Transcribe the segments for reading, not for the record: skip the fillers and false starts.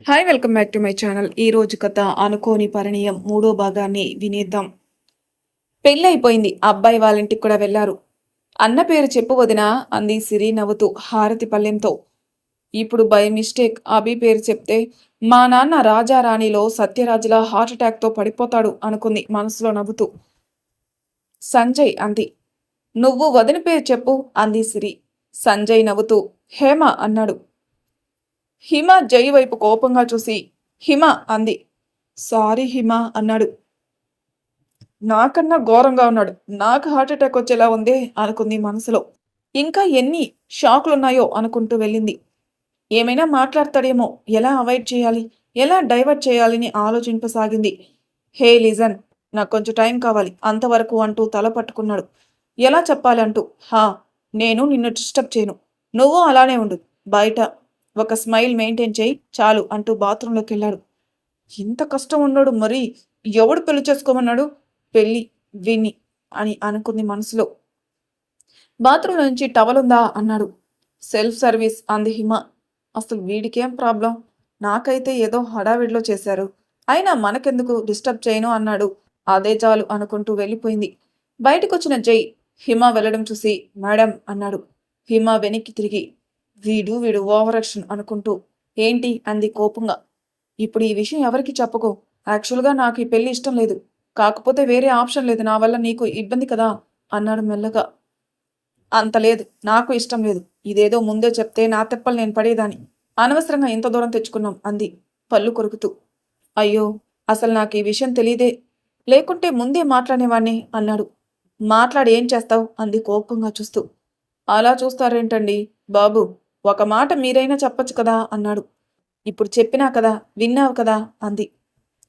Hi welcome back to my channel. ఈ రోజు కథ అనుకోని పరిణయం మూడో భాగాన్ని వినేద్దాం. పెళ్లి అయిపోయింది. అబ్బాయి వాళ్ళింటికి కూడా వెళ్లారు. అన్న పేరు చెప్పు వదినా అంది సిరి నవ్వుతూ హారతి పళ్ళెంతో. ఇప్పుడు బై మిస్టేక్ అభి పేరు చెప్తే మా నాన్న రాజారాణిలో సత్యరాజులా హార్ట్అటాక్తో పడిపోతాడు అనుకుంది మనసులో నవ్వుతూ. సంజయ్ అంది. నువ్వు వదిన పేరు చెప్పు అంది సిరి. సంజయ్ నవ్వుతూ హేమ అన్నాడు. హిమ జై వైపు కోపంగా చూసి హిమ అంది. సారీ హిమ అన్నాడు. నాకన్నా ఘోరంగా ఉన్నాడు. నాకు హార్ట్అటాక్ వచ్చేలా ఉంది అనుకుంది మనసులో. ఇంకా ఎన్ని షాకులున్నాయో అనుకుంటూ వెళ్ళింది. ఏమైనా మాట్లాడతాడేమో, ఎలా అవాయిడ్ చేయాలి, ఎలా డైవర్ట్ చేయాలని ఆలోచింపసాగింది. హే లిజన్, నాకు కొంచెం టైం కావాలి అంతవరకు అంటూ తల పట్టుకున్నాడు. ఎలా చెప్పాలి అంటూ హా, నేను నిన్ను డిస్టర్బ్ చేయను, నువ్వు అలానే ఉండు, బయట ఒక స్మైల్ మెయింటైన్ చేయి చాలు అంటూ బాత్రూంలోకి వెళ్ళాడు. ఇంత కష్టం ఉన్నాడు మరి, ఎవడు పెళ్లి చేసుకోమన్నాడు, పెళ్ళి విన్ని అని అనుకుంది మనసులో. బాత్రూమ్ నుంచి టవల్ ఉందా అన్నాడు. సెల్ఫ్ సర్వీస్ అంది హిమ. అసలు వీడికేం ప్రాబ్లం, నాకైతే ఏదో హడావిడిలో చేశారు, అయినా మనకెందుకు డిస్టర్బ్ చేయను అన్నాడు. అదే చాలు అనుకుంటూ వెళ్ళిపోయింది. బయటకొచ్చిన జై హిమ వెళ్ళడం చూసి మేడం అన్నాడు. హిమ వెనక్కి తిరిగి వీడు ఓవర్ యాక్షన్ అనుకుంటూ ఏంటి అంది కోపంగా. ఇప్పుడు ఈ విషయం ఎవరికి చెప్పుకో, యాక్చువల్గా నాకు ఈ పెళ్లి ఇష్టం లేదు, కాకపోతే వేరే ఆప్షన్ లేదు, నా వల్ల నీకు ఇబ్బంది కదా అన్నాడు మెల్లగా. అంత లేదు, నాకు ఇష్టం లేదు, ఇదేదో ముందే చెప్తే నా తెప్పలు నేను పడేదాన్ని, అనవసరంగా ఇంత దూరం తెచ్చుకున్నాం అంది పళ్ళు కొరుకుతూ. అయ్యో, అసలు నాకు ఈ విషయం తెలీదే, లేకుంటే ముందే మాట్లాడేవాణ్ణి అన్నాడు. మాట్లాడి ఏం చేస్తావు అంది కోపంగా చూస్తూ. అలా చూస్తారేంటండి బాబు, ఒక మాట మీరైనా చెప్పొచ్చు కదా అన్నాడు. ఇప్పుడు చెప్పినా కదా, విన్నావు కదా అంది.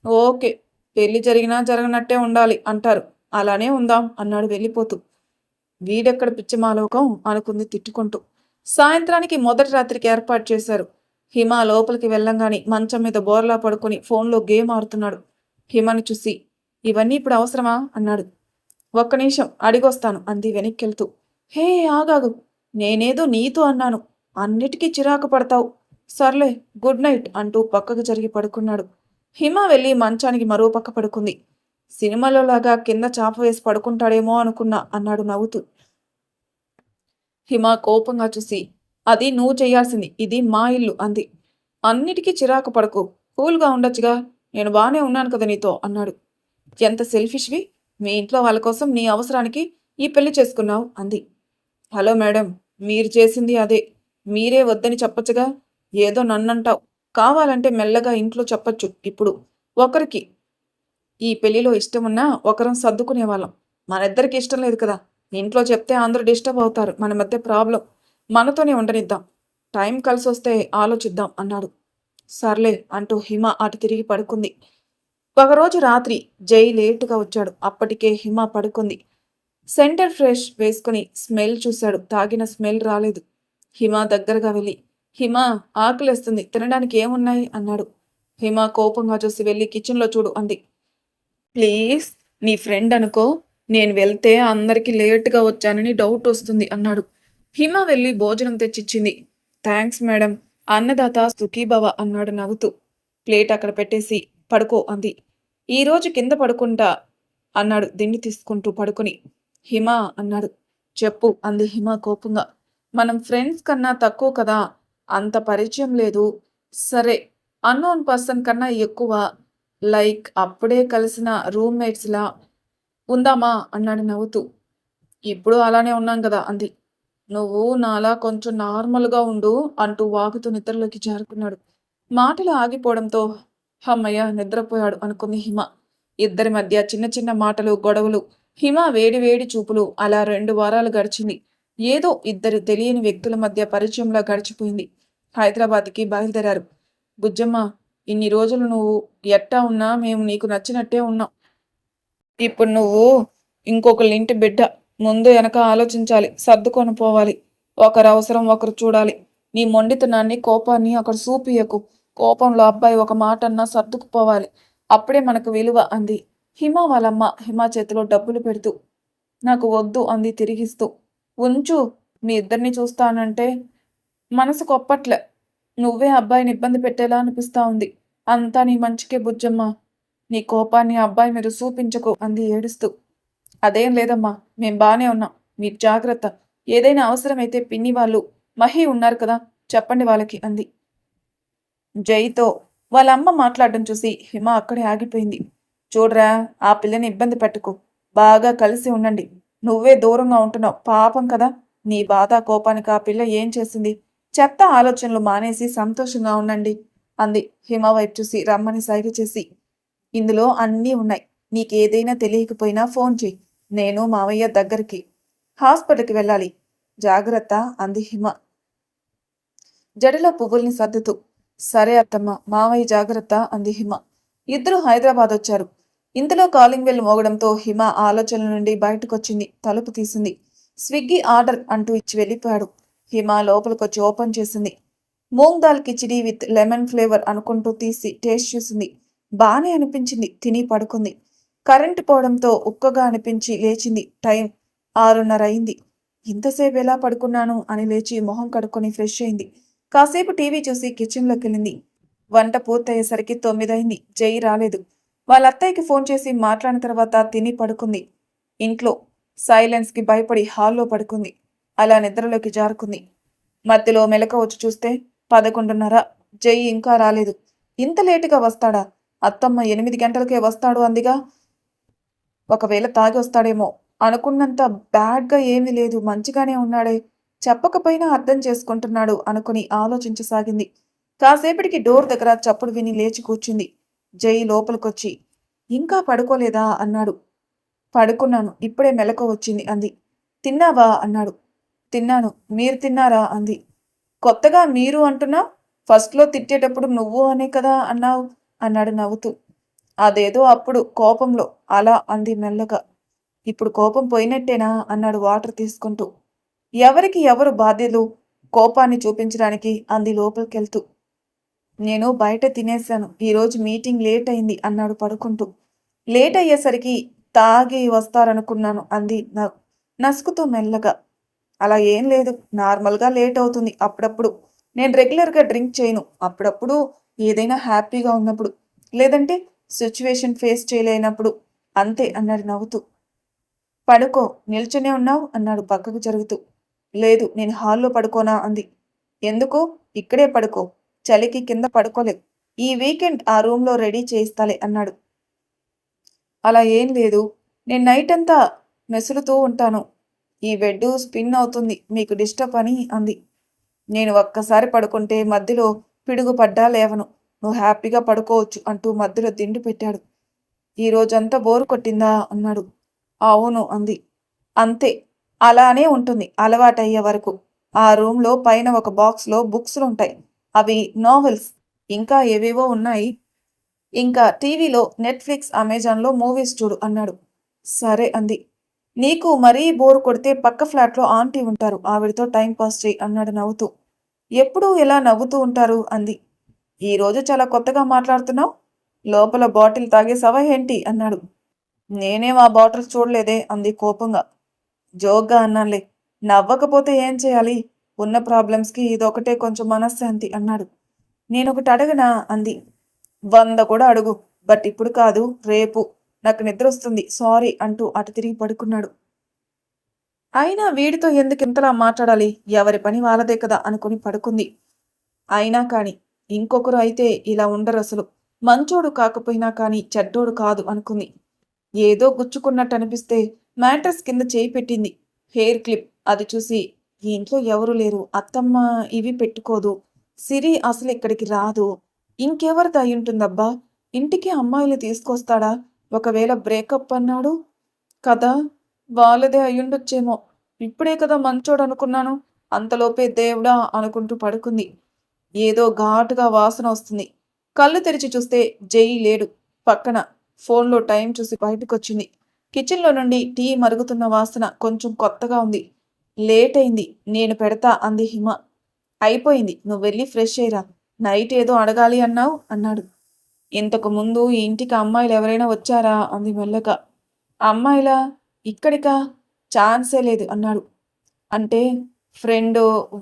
ఓకే, పెళ్లి జరిగినా జరగనట్టే ఉండాలి అంటారు, అలానే ఉందాం అన్నాడు వెళ్ళిపోతూ. వీడెక్కడ పిచ్చిమాలోకం అనుకుంది తిట్టుకుంటూ. సాయంత్రానికి మొదటి రాత్రికి ఏర్పాటు చేశారు. హిమ లోపలికి వెళ్ళంగానే మంచం మీద బోర్లా పడుకుని ఫోన్లో గేమ్ ఆడుతున్నాడు. హిమని చూసి ఇవన్నీ ఇప్పుడు అవసరమా అన్నాడు. ఒక్క నిమిషం అడిగొస్తాను అంది వెనక్కెళ్తూ. హే ఆగాగు, నేనేదో నీతో అన్నాను, అన్నిటికీ చిరాకు పడతావు. సర్లే, గుడ్ నైట్ అంటూ పక్కకు జరిగి పడుకున్నాడు. హిమ వెళ్ళి మంచానికి మరో పక్క పడుకుంది. సినిమాలో లాగా కింద చాప వేసి పడుకుంటాడేమో అనుకున్నా అన్నాడు నవ్వుతూ. హిమ కోపంగా చూసి అది నువ్వు చేయాల్సింది, ఇది మా ఇల్లు అంది. అన్నిటికీ చిరాకు పడకు, కూల్గా ఉండొచ్చుగా, నేను బానే ఉన్నాను కదా నీతో అన్నాడు. ఎంత సెల్ఫిష్వి, మీ ఇంట్లో వాళ్ళ కోసం నీ అవసరానికి ఈ పెళ్లి చేసుకున్నావు అంది. హలో మేడం, మీరు చేసింది అదే, మీరే వద్దని చెప్పొచ్చుగా, ఏదో నన్నంటావు, కావాలంటే మెల్లగా ఇంట్లో చెప్పొచ్చు. ఇప్పుడు ఒకరికి ఈ పెళ్లిలో ఇష్టమున్నా ఒకరం సర్దుకునేవాళ్ళం, మనిద్దరికి ఇష్టం లేదు కదా, ఇంట్లో చెప్తే అందరూ డిస్టర్బ్ అవుతారు, మన మధ్య ప్రాబ్లం, మనతోనే ఉండనిద్దాం, టైం కలిసి వస్తే ఆలోచిద్దాం అన్నాడు. సర్లే అంటూ హిమ అటు తిరిగి పడుకుంది. ఒకరోజు రాత్రి జై లేటుగా వచ్చాడు. అప్పటికే హిమ పడుకుంది. సెంటర్ ఫ్రెష్ వేసుకుని స్మెల్ చూశాడు. తాగిన స్మెల్ రాలేదు. హిమ దగ్గరగా వెళ్ళి హిమ, ఆకలేస్తుంది, తినడానికి ఏమున్నాయి అన్నాడు. హిమ కోపంగా చూసి వెళ్ళి కిచెన్లో చూడు అంది. ప్లీజ్, నీ ఫ్రెండ్ అనుకో, నేను వెళ్తే అందరికీ లేటుగా వచ్చానని డౌట్ వస్తుంది అన్నాడు. హిమ వెళ్ళి భోజనం తెచ్చిచ్చింది. థ్యాంక్స్ మేడం, అన్నదాత సుఖీభవ అన్నాడు నవ్వుతూ. ప్లేట్ అక్కడ పెట్టేసి పడుకో అంది. ఈరోజు కింద పడుకుంటా అన్నాడు దిండి తీసుకుంటూ పడుకుని. హిమ అన్నాడు. చెప్పు అంది హిమ కోపంగా. మనం ఫ్రెండ్స్ కన్నా తక్కువ కదా, అంత పరిచయం లేదు, సరే అన్నోన్ పర్సన్ కన్నా ఎక్కువ, లైక్ అప్పుడే కలిసిన రూమ్మేట్స్లా ఉందామా అన్నాడు నవ్వుతూ. ఇప్పుడు అలానే ఉన్నాం కదా అంది. నువ్వు నాలా కొంచెం నార్మల్గా ఉండు అంటూ వాగుతూ నిద్రలోకి జారుకున్నాడు. మాటలు ఆగిపోవడంతో హమ్మయ్య నిద్రపోయాడు అనుకుంది హిమ. ఇద్దరి మధ్య చిన్న చిన్న మాటలు, గొడవలు, హిమ వేడి వేడి చూపులు, అలా 2 వారాలు గడిచింది. ఏదో ఇద్దరు తెలియని వ్యక్తుల మధ్య పరిచయంలా గడిచిపోయింది. హైదరాబాద్కి బయలుదేరారు. బుజ్జమ్మ, ఇన్ని రోజులు నువ్వు ఎట్టా ఉన్నా మేము నీకు నచ్చినట్టే ఉన్నాం. ఇప్పుడు నువ్వు ఇంకొకళ్ళింటి బిడ్డ, ముందు వెనక ఆలోచించాలి, సర్దుకొని పోవాలి, ఒకరు అవసరం ఒకరు చూడాలి. నీ మొండితనాన్ని, కోపాన్ని అక్కడ చూపియకు. కోపంలో అబ్బాయి ఒక మాట అన్నా సర్దుకుపోవాలి, అప్పుడే మనకు విలువ అంది హిమ వాళ్ళమ్మ హిమ చేతిలో డబ్బులు పెడుతూ. నాకు వద్దు అంది తిరిగిస్తూ. ఉంచు, మీ ఇద్దరిని చూస్తానంటే మనసు కొప్పట్లే, నువ్వే అబ్బాయిని ఇబ్బంది పెట్టేలా అనిపిస్తా ఉంది. అంతా నీ మంచికే బుజ్జమ్మ. నీ కోపాన్ని అబ్బాయి మీద చూపించకు అంది ఏడుస్తూ. అదేం లేదమ్మా. మేం బానే ఉన్నాం. మీరు జాగ్రత్త. ఏదైనా అవసరమైతే పిన్ని వాళ్ళు, మహి ఉన్నారు కదా! చెప్పండి వాళ్ళకి అంది. జైతో వాళ్ళమ్మ మాట్లాడడం చూసి హిమ అక్కడే ఆగిపోయింది. చూడరా, ఆ పిల్లని ఇబ్బంది పెట్టకు. బాగా కలిసి ఉండండి. నువ్వే దూరంగా ఉంటున్నావు. పాపం కదా! నీ బాధ కోపానికి ఆ పిల్ల ఏం చేసింది? చెత్త ఆలోచనలు మానేసి సంతోషంగా ఉండండి అంది హిమ వైపు చూసి రమ్మని సైగ చేసి. ఇందులో అన్నీ ఉన్నాయి. నీకేదైనా తెలియకపోయినా ఫోన్ చెయ్యి. నేను మావయ్య దగ్గరికి హాస్పిటల్కి వెళ్ళాలి. జాగ్రత్త అంది హిమ జడలో పువ్వుల్ని సర్దుతూ. సరే అత్తమ్మ, మావయ్య జాగ్రత్త అంది హిమ. ఇద్దరూ హైదరాబాద్ వచ్చారు. ఇంతలో కాలింగ్ బెల్ మోగడంతో హిమ ఆలోచనల నుండి బయటకొచ్చింది. తలుపు తీసింది. స్విగ్గీ ఆర్డర్ అంటూ ఇచ్చి వెళ్ళిపోయాడు. హిమ లోపలికొచ్చి ఓపెన్ చేసింది. Moong dal khichdi with lemon flavour అనుకుంటూ తీసి టేస్ట్ చూసింది. బానే అనిపించింది. తిని పడుకుంది. కరెంటు పోవడంతో ఉక్కగా అనిపించి లేచింది. టైం 6:30 అయింది. ఇంతసేపు ఎలా పడుకున్నాను అని లేచి మొహం కడుక్కొని ఫ్రెష్ అయింది. కాసేపు టీవీ చూసి కిచెన్లోకి వెళ్ళింది. వంట పూర్తయ్యేసరికి 9 అయింది. జై రాలేదు. వాళ్ళ అత్తయ్యకి ఫోన్ చేసి మాట్లాడిన తర్వాత తిని పడుకుంది. ఇంట్లో సైలెన్స్కి భయపడి హాల్లో పడుకుంది. అలా నిద్రలోకి జారుకుంది. మధ్యలో మెలక వచ్చి చూస్తే 11:30. జై ఇంకా రాలేదు. ఇంత లేటుగా వస్తాడా? అత్తమ్మ 8 గంటలకే వస్తాడు అందిగా. ఒకవేళ తాగి వస్తాడేమో. అనుకున్నంత బ్యాడ్గా ఏమీ లేదు. మంచిగానే ఉన్నాడే. చెప్పకపోయినా అర్థం చేసుకుంటున్నాడు అనుకుని ఆలోచించసాగింది. కాసేపటికి డోర్ దగ్గర చప్పుడు విని లేచి కూర్చుంది. జై లోపలికొచ్చి ఇంకా పడుకోలేదా అన్నాడు. పడుకున్నాను. ఇప్పుడే మెలకువ వచ్చింది అంది. తిన్నావా అన్నాడు. తిన్నాను. మీరు తిన్నారా అంది. కొత్తగా మీరు అంటున్నావ్? ఫస్ట్లో తిట్టేటప్పుడు నువ్వు అనే కదా అన్నావు అన్నాడు నవ్వుతూ. అదేదో అప్పుడు కోపంలో అలా అంది మెల్లగా. ఇప్పుడు కోపం పోయినట్టేనా అన్నాడు వాటర్ తీసుకుంటూ. ఎవరికి ఎవరు బాధ్యులు కోపాన్ని చూపించడానికి అంది లోపలికెళ్తూ. నేను బయట తినేశాను. ఈరోజు మీటింగ్ లేట్ అయింది అన్నాడు పడుకుంటూ. లేట్ అయ్యేసరికి తాగి వస్తారనుకున్నాను అంది నసుకుతూ మెల్లగా. అలా ఏం లేదు. నార్మల్గా లేట్ అవుతుంది అప్పుడప్పుడు. నేను రెగ్యులర్గా డ్రింక్ చేయను. అప్పుడప్పుడు ఏదైనా హ్యాపీగా ఉన్నప్పుడు, లేదంటే సిచ్యువేషన్ ఫేస్ చేయలేనప్పుడు అంతే అన్నాడు నవ్వుతూ. పడుకో, నిల్చునే ఉన్నావు అన్నాడు పక్కకు జరుగుతూ. లేదు, నేను హాల్లో పడుకోనా అంది. ఎందుకు? ఇక్కడే పడుకో. చలికి కింద పడుకోలేవు. ఈ వీకెండ్ ఆ రూమ్లో రెడీ చేయిస్తాలే అన్నాడు. అలా ఏం లేదు. నేను నైట్ అంతా మెసులుతూ ఉంటాను. ఈ బెడ్డు స్పిన్ అవుతుంది. మీకు డిస్టర్బ్ అని అంది. నేను ఒక్కసారి పడుకుంటే మధ్యలో పిడుగు పడ్డా లేవను. నువ్వు హ్యాపీగా పడుకోవచ్చు అంటూ మధ్యలో దిండు పెట్టాడు. ఈ రోజంతా బోరు కొట్టిందా అన్నాడు. అవును అంది. అంతే, అలానే ఉంటుంది అలవాటయ్యే వరకు. ఆ రూమ్లో పైన ఒక బాక్స్లో బుక్స్లుంటాయి. అవి నావెల్స్. ఇంకా ఏవేవో ఉన్నాయి. ఇంకా టీవీలో నెట్ఫ్లిక్స్, అమెజాన్లో మూవీస్ చూడు అన్నాడు. సరే అంది. నీకు మరీ బోరు కొడితే పక్క ఫ్లాట్లో ఆంటీ ఉంటారు. ఆవిడతో టైం పాస్ చేయి అన్నాడు నవ్వుతూ. ఎప్పుడూ ఎలా నవ్వుతూ ఉంటారు అంది. ఈరోజు చాలా కొత్తగా మాట్లాడుతున్నావు. లోపల బాటిల్ తాగేసావా ఏంటి అన్నాడు. నేనేం ఆ బాటిల్స్ చూడలేదే అంది కోపంగా. జోక్గా అన్నానులే. నవ్వకపోతే ఏం చేయాలి? ఉన్న ప్రాబ్లమ్స్కి ఇదొకటే కొంచెం మనశ్శాంతి అన్నాడు. నేనొకటి అడగనా అంది. 100 కూడా అడుగు. బట్ ఇప్పుడు కాదు, రేపు. నాకు నిద్ర వస్తుంది. సారీ అంటూ అటు తిరిగి పడుకున్నాడు. అయినా వీడితో ఎందుకు ఇంతలా మాట్లాడాలి? ఎవరి పని వాళ్ళదే కదా అనుకుని పడుకుంది. అయినా కాని ఇంకొకరు అయితే ఇలా ఉండరు అసలు. మంచోడు కాకపోయినా కానీ చెడ్డోడు కాదు అనుకుంది. ఏదో గుచ్చుకున్నట్టు అనిపిస్తే మ్యాట్రస్ కింద చేయి పెట్టింది. హెయిర్ క్లిప్ అది చూసి ఈ ఇంట్లో ఎవరు లేరు. అత్తమ్మ ఇవి పెట్టుకోదు. సిరి అసలు ఇక్కడికి రాదు. ఇంకెవరిది అయ్యుంటుందబ్బా? ఇంటికి అమ్మాయిలు తీసుకొస్తాడా? ఒకవేళ బ్రేకప్ అన్నాడు కదా, వాళ్ళదే అయ్యుండొచ్చేమో. ఇప్పుడే కదా మంచోడు అనుకున్నాను. అంతలోపే దేవుడా అనుకుంటూ పడుకుంది. ఏదో ఘాటుగా వాసన వస్తుంది. కళ్ళు తెరిచి చూస్తే జై లేడు. పక్కన ఫోన్లో టైం చూసి బయటకొచ్చింది. కిచెన్లో నుండి టీ మరుగుతున్న వాసన కొంచెం కొత్తగా ఉంది. లేట్ అయింది. నేను పెడతా అంది హిమ. అయిపోయింది. నువ్వు వెళ్ళి ఫ్రెష్ అయ్యిరా. నైట్ ఏదో అడగాలి అన్నావు అన్నాడు. ఇంతకు ముందు ఈ ఇంటికి అమ్మాయిలు ఎవరైనా వచ్చారా అంది మెల్లగా. అమ్మాయిలా? ఇక్కడికా? ఛాన్సే లేదు అన్నాడు. అంటే ఫ్రెండ్,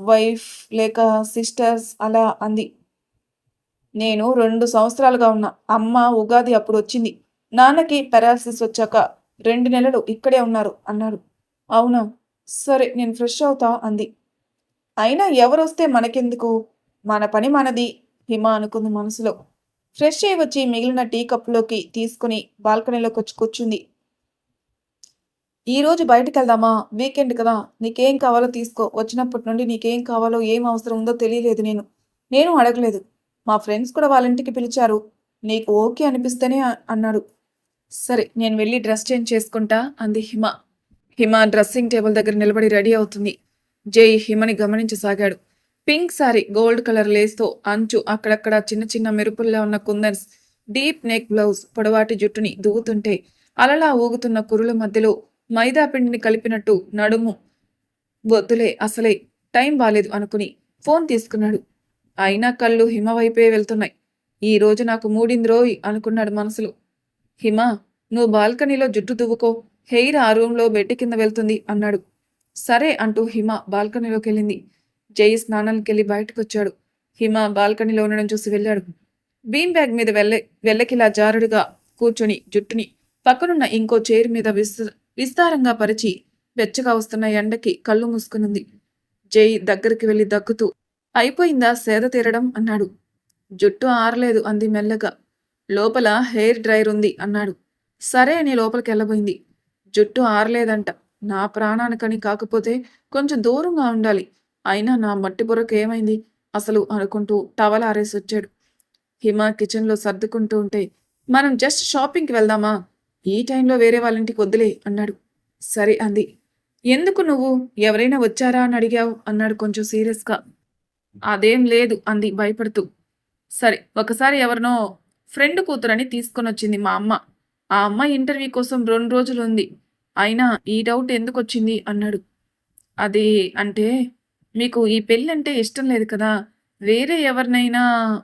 వైఫ్ లేక సిస్టర్స్ అలా అంది. నేను 2 సంవత్సరాలుగా ఉన్నా. అమ్మ ఉగాది అప్పుడొచ్చింది. నాన్నకి పారాలిసిస్ వచ్చాక 2 నెలలు ఇక్కడే ఉన్నారు అన్నాడు. అవునా? సరే నేను ఫ్రెష్ అవుతా అంది. అయినా ఎవరొస్తే మనకెందుకు? మన పని మనది హిమ అనుకుంది మనసులో. ఫ్రెష్ అయి వచ్చి మిగిలిన టీ కప్పులోకి తీసుకుని బాల్కనీలోకొచ్చి కూర్చుంది. ఈరోజు బయటికెళ్దామా? వీకెండ్ కదా! నీకేం కావాలో తీసుకో. వచ్చినప్పటి నుండి నీకేం కావాలో, ఏం అవసరం ఉందో తెలియలేదు నేను అడగలేదు. మా ఫ్రెండ్స్ కూడా వాళ్ళింటికి పిలిచారు. నీకు ఓకే అనిపిస్తేనే అన్నాడు. సరే నేను వెళ్ళి డ్రెస్ చేంజ్ చేసుకుంటా అంది హిమ. హిమ డ్రెస్సింగ్ టేబుల్ దగ్గర నిలబడి రెడీ అవుతుంది. జై Himani గమనించసాగాడు. Pink sorry, gold colour లేస్తో అంచు అక్కడక్కడ చిన్న చిన్న మెరుపుల్లా ఉన్న కుందన్స్, డీప్ నెక్ బ్లౌజ్, పొడవాటి జుట్టుని దువ్వుతుంటే అలలా ఊగుతున్న కురుల మధ్యలో మైదా పిండిని కలిపినట్టు నడుము. వద్దులే అసలే టైం బాలేదు అనుకుని ఫోన్ తీసుకున్నాడు. అయినా కళ్ళు హిమ వైపే వెళ్తున్నాయి. ఈ రోజు నాకు మూడింద్రోయ్ అనుకున్నాడు మనసులో. హిమ, నువ్వు బాల్కనీలో జుట్టు దువ్వుకో, హెయిర్ ఆ రూంలో బెడ్ కింద వెళ్తుంది అన్నాడు. సరే అంటూ హిమ బాల్కనీలోకి వెళ్ళింది. జై స్నానానికెళ్ళి బయటకొచ్చాడు. హిమ బాల్కనీలో ఉండడం చూసి వెళ్ళాడు. బీమ్ బ్యాగ్ మీద వెళ్ళకిలా జారుడుగా కూర్చొని జుట్టుని పక్కనున్న ఇంకో చైర్ మీద విస్తారంగా పరిచి వెచ్చగా వస్తున్న ఎండకి కళ్ళు మూసుకునుంది. జై దగ్గరికి వెళ్ళి దగ్గుతూ, అయిపోయిందా సేద తీరడం అన్నాడు. జుట్టు ఆరలేదు అంది మెల్లగా. లోపల హెయిర్ డ్రైర్ ఉంది అన్నాడు. సరే అని లోపలికి వెళ్ళబోయింది. జుట్టు ఆరలేదంట. నా ప్రాణానికని కాకపోతే కొంచెం దూరంగా ఉండాలి. అయినా నా మట్టి బుర్రకు ఏమైంది అసలు అనుకుంటూ టవల్ ఆరేసి వచ్చాడు. హిమ కిచెన్లో సర్దుకుంటూ ఉంటే, మనం జస్ట్ షాపింగ్కి వెళ్దామా? ఈ టైంలో వేరే వాళ్ళింటికి వద్దులే అన్నాడు. సరే అంది. ఎందుకు నువ్వు ఎవరైనా వచ్చారా అని అడిగావు అన్నాడు కొంచెం సీరియస్గా. అదేం లేదు అంది భయపడుతూ. సరే ఒకసారి ఎవరినో ఫ్రెండ్ కూతురని తీసుకొని వచ్చింది మా అమ్మ. ఆ అమ్మాయి ఇంటర్వ్యూ కోసం 2 రోజులు ఉంది. అయినా ఈ డౌట్ ఎందుకు వచ్చింది అన్నాడు. అది అంటే మీకు ఈ పెళ్ళంటే ఇష్టం లేదు కదా, వేరే ఎవరినైనా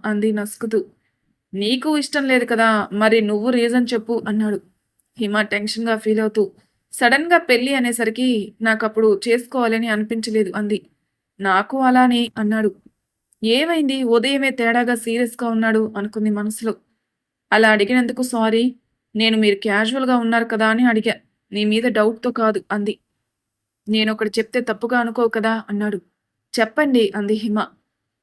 అంది నసుకుతూ. నీకు ఇష్టం లేదు కదా, మరి నువ్వు రీజన్ చెప్పు అన్నాడు. హిమ టెన్షన్గా ఫీల్ అవుతూ, సడన్గా పెళ్ళి అనేసరికి నాకప్పుడు చేసుకోవాలని అనిపించలేదు అంది. నాకు అలానే అన్నాడు. ఏమైంది ఉదయమే తేడాగా సీరియస్గా ఉన్నాడు అనుకుంది మనసులో. అలా అడిగినందుకు సారీ. మీరు క్యాజువల్గా ఉన్నారు కదా అని అడిగా. నీ మీద డౌట్తో కాదు అంది. నేనొకటి చెప్తే తప్పుగా అనుకోవు కదా అన్నాడు. చెప్పండి అంది హిమ.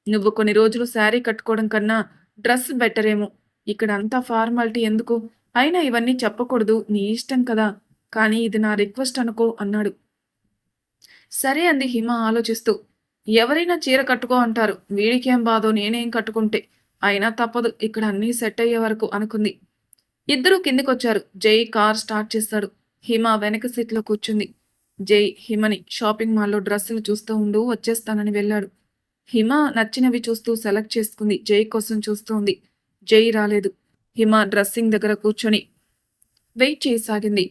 నువ్వు కొన్ని రోజులు శారీ కట్టుకోవడం కన్నా డ్రెస్ బెటరేమో. ఇక్కడ అంతా ఫార్మాలిటీ ఎందుకు? అయినా ఇవన్నీ చెప్పకూడదు, నీ ఇష్టం కదా. కానీ ఇది నా రిక్వెస్ట్ అనుకో అన్నాడు. సరే అంది హిమ ఆలోచిస్తూ. ఎవరైనా చీర కట్టుకో అంటారు. వీడికేం బాధో నేనేం కట్టుకుంటే. అయినా తప్పదు, ఇక్కడ అన్నీ సెట్ అయ్యే వరకు అనుకుంది. ఇద్దరూ కిందికొచ్చారు. జై కార్ స్టార్ట్ చేశాడు. హిమ వెనక సీట్లో కూర్చుంది. జై హిమని షాపింగ్ మాల్లో డ్రెస్సులు చూస్తూ ఉండు, వచ్చేస్తానని వెళ్ళాడు. హిమ నచ్చినవి చూస్తూ సెలెక్ట్ చేసుకుంది. జై కోసం చూస్తూ ఉంది. జై రాలేదు. హిమ డ్రెస్సింగ్ దగ్గర కూర్చొని వెయిట్ చేయసాగింది.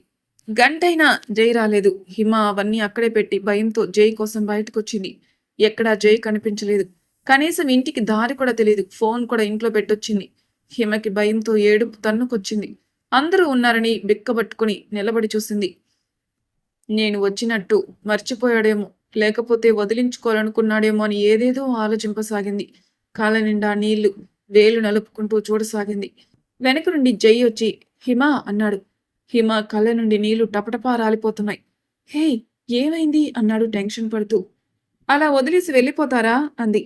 గంటైనా జై రాలేదు. హిమ అవన్నీ అక్కడే పెట్టి భయంతో జై కోసం బయటకొచ్చింది. ఎక్కడా జై కనిపించలేదు. కనీసం ఇంటికి దారి కూడా తెలియదు. ఫోన్ కూడా ఇంట్లో పెట్టొచ్చింది. హిమకి భయంతో ఏడుపు తన్నుకొచ్చింది. అందరూ ఉన్నారని బిక్కబట్టుకుని నిలబడి చూసింది. నేను వచ్చినట్టు మర్చిపోయాడేమో, లేకపోతే వదిలించుకోవాలనుకున్నాడేమో అని ఏదేదో ఆలోచింపసాగింది. కాళ్ళ నిండా నీళ్లు వేలు నలుపుకుంటూ చూడసాగింది. వెనక నుండి జై వచ్చి హిమ అన్నాడు. హిమ కళ్ళ నుండి నీళ్లు టపటపా రాలిపోతున్నాయి. హే, ఏమైంది అన్నాడు టెన్షన్ పడుతూ. అలా వదిలేసి వెళ్ళిపోతారా అంది.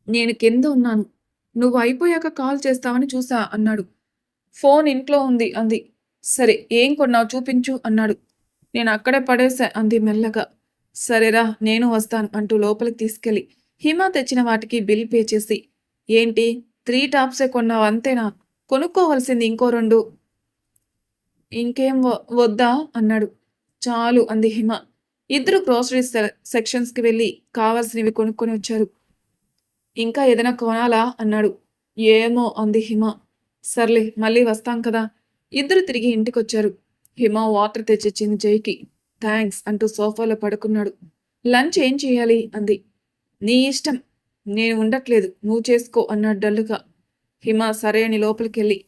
నేను కింద ఉన్నాను, నువ్వు అయిపోయాక కాల్ చేస్తావని చూసా అన్నాడు. ఫోన్ ఇంట్లో ఉంది అంది. సరే ఏం కొన్నావు చూపించు అన్నాడు. నేను అక్కడే పడేశా అంది మెల్లగా. సరేరా నేను వస్తాను అంటూ లోపలికి తీసుకెళ్ళి హిమ తెచ్చిన వాటికి బిల్ పే చేసి, ఏంటి 3 టాప్సే కొన్నావు అంతేనా? కొనుక్కోవలసింది ఇంకో 2. ఇంకేం వద్దా అన్నాడు. చాలు అంది హిమ. ఇద్దరు గ్రోసరీ సెక్షన్స్కి వెళ్ళి కావాల్సినవి కొనుక్కొని వచ్చారు. ఇంకా ఏదైనా కొనాలా అన్నాడు. ఏమో అంది హిమ. సర్లే మళ్ళీ వస్తాం కదా. ఇద్దరు తిరిగి ఇంటికొచ్చారు. హిమ వాటర్ తెచ్చిచ్చింది జైకి. థ్యాంక్స్ అంటూ సోఫాలో పడుకున్నాడు. లంచ్ ఏం చేయాలి అంది. నీ ఇష్టం, నేను ఉండట్లేదు, నువ్వు చేసుకో అన్నాడు డల్లుగా. హిమ సరే అని లోపలికెళ్ళి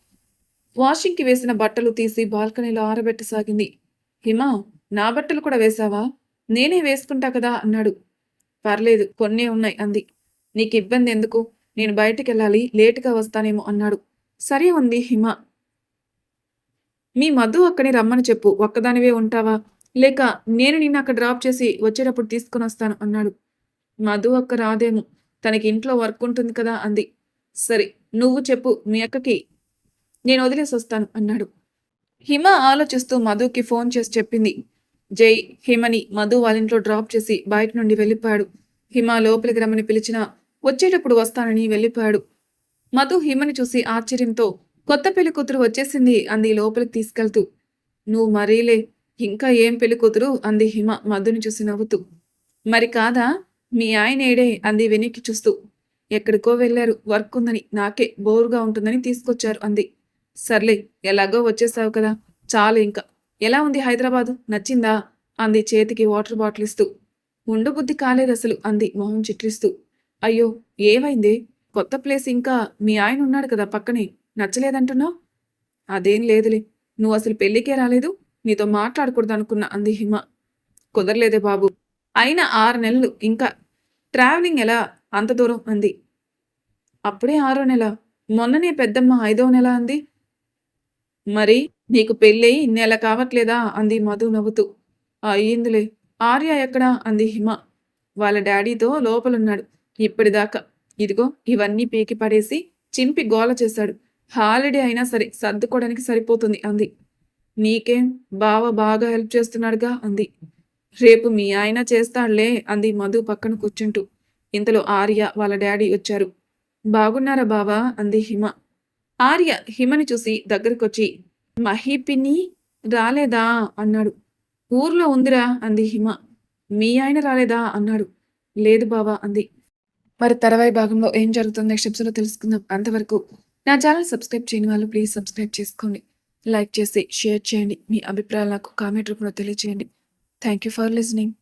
వాషింగ్కి వేసిన బట్టలు తీసి బాల్కనీలో ఆరబెట్టసాగింది. హిమ, నా బట్టలు కూడా వేశావా? నేనే వేసుకుంటా కదా అన్నాడు. పర్లేదు కొన్నే ఉన్నాయి అంది. నీకు ఇబ్బంది ఎందుకు? నేను బయటికెళ్ళాలి, లేటుగా వస్తానేమో అన్నాడు. సరే ఉంది హిమ. మీ మధు అక్కని రమ్మని చెప్పు. ఒక్కదానివే ఉంటావా? లేక నేను నిన్ను అక్కడ డ్రాప్ చేసి వచ్చేటప్పుడు తీసుకొనొస్తాను అన్నాడు. మధు అక్క రాదేమో. తనకి ఇంట్లో వర్క్ ఉంటుంది కదా అంది. సరే నువ్వు చెప్పు మీ అక్కకి. నేను వదిలేసొస్తాను అన్నాడు. హిమ ఆలోచిస్తూ మధుకి ఫోన్ చేసి చెప్పింది. జై హిమని మధు వాళ్ళింట్లో డ్రాప్ చేసి బయట నుండి వెళ్ళిపోయాడు. హిమ లోపలికి రమ్మని పిలిచినా వచ్చేటప్పుడు వస్తానని వెళ్ళిపోయాడు. మధు హిమని చూసి ఆశ్చర్యంతో కొత్త పెళ్లి కూతురు వచ్చేసింది అంది లోపలికి తీసుకెళ్తూ. నువ్వు మరీలే, ఇంకా ఏం పెళ్లి కూతురు అంది హిమ మధుని చూసి నవ్వుతూ. మరి కాదా? మీ ఆయన ఏడే అంది వెనక్కి చూస్తూ. ఎక్కడికో వెళ్ళారు, వర్క్ ఉందని, నాకే బోరుగా ఉంటుందని తీసుకొచ్చారు అంది. సర్లే ఎలాగో వచ్చేసావు కదా, చాలు ఇంకా. ఎలా ఉంది హైదరాబాదు, నచ్చిందా అంది చేతికి వాటర్ బాటిల్ ఇస్తూ. ఉండబుద్ధి కాలేదసలు అంది మొహం చిట్లిస్తూ. అయ్యో ఏమైంది? కొత్త ప్లేస్, ఇంకా మీ ఆయన ఉన్నాడు కదా పక్కనే, నచ్చలేదంటున్నావు? అదేం లేదులే, నువ్వు అసలు పెళ్ళికే రాలేదు, నీతో మాట్లాడకూడదు అనుకున్నా అంది హిమ. కుదరలేదే బాబు, అయినా 6 నెలలు ఇంకా ట్రావెలింగ్ ఎలా అంత దూరం అంది. అప్పుడే 6వ నెల, మొన్ననే పెద్దమ్మ 5వ నెల అంది. మరి నీకు పెళ్ళయి నెల కావట్లేదా అంది మధు నవ్వుతూ. అయ్యిందిలే. ఆర్య ఎక్కడా అంది హిమ. వాళ్ళ డాడీతో లోపలున్నాడు ఇప్పటిదాకా. ఇదిగో ఇవన్నీ పీకి పడేసి చింపి గోల చేశాడు. హాలిడే అయినా సరే సర్దుకోవడానికి సరిపోతుంది అంది. నీకేం, బావ బాగా హెల్ప్ చేస్తున్నాడుగా అంది. రేపు మీ ఆయన చేస్తాడులే అంది మధు పక్కన కూర్చుంటూ. ఇంతలో ఆర్య వాళ్ళ డాడీ వచ్చారు. బాగున్నారా బావా అంది హిమ. ఆర్య హిమని చూసి దగ్గరకొచ్చి మహీ పిన్ని రాలేదా అన్నాడు. ఊర్లో ఉందిరా అంది హిమ. మీ ఆయన రాలేదా అన్నాడు. లేదు బావా అంది. మరి తర్వాయి భాగంలో ఏం జరుగుతుంది నెక్స్ట్ ఎపిసోడ్లో తెలుసుకుందాం. అంతవరకు నా ఛానల్ సబ్స్క్రైబ్ చేయని వాళ్ళు ప్లీజ్ సబ్స్క్రైబ్ చేసుకోండి. లైక్ చేసి షేర్ చేయండి. మీ అభిప్రాయాలు నాకు కామెంట్ రూపంలో తెలియజేయండి. Thank you for listening.